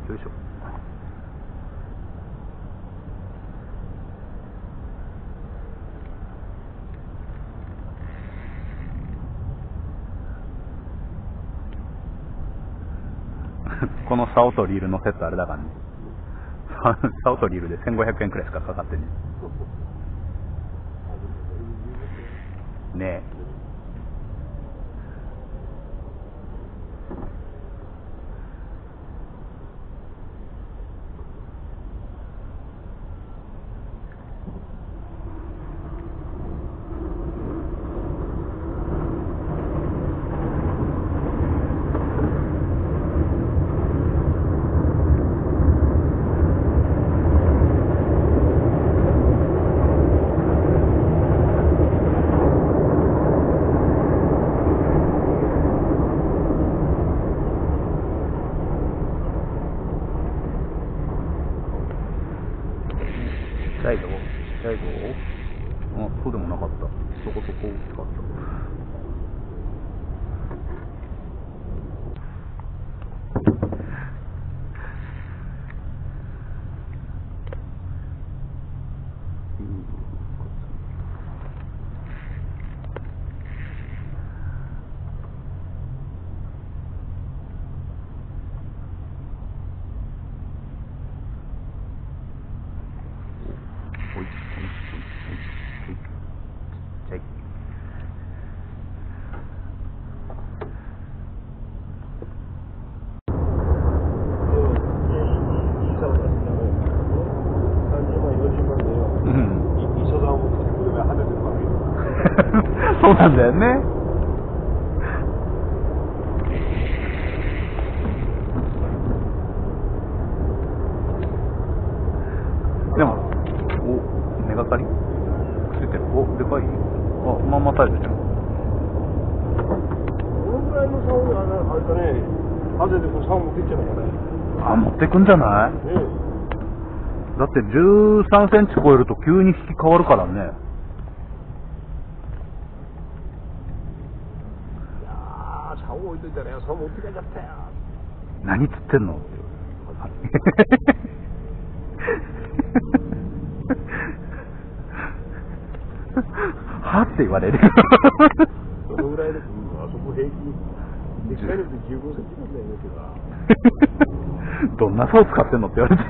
よいしょ。この竿とリールのセットあれだからね。竿とリールで1500円くらいしかかかってね。ねえ。ちっちゃいぞ、ちっちゃいぞ。あ、そうでもなかった。そこそこ大きかった。ほいほいほいほいほい。ちっちゃい。そうなんだよね。でも、お、根がかりついてる。お、でかい。あ、まんまサイズじゃん。このぐらいの竿があれだね、ハゼでも竿持っていっちゃうからね。あ、持ってくんじゃない？だって13センチ超えると急に引き変わるからね。いやー、竿置いといたらよ、竿持って帰っちゃったよ。何釣ってんの？はって言われる。そのぐらいで、あそこ平均、でっかいのって15センチなんだよね、けど。どんな竿使ってんのって言われて。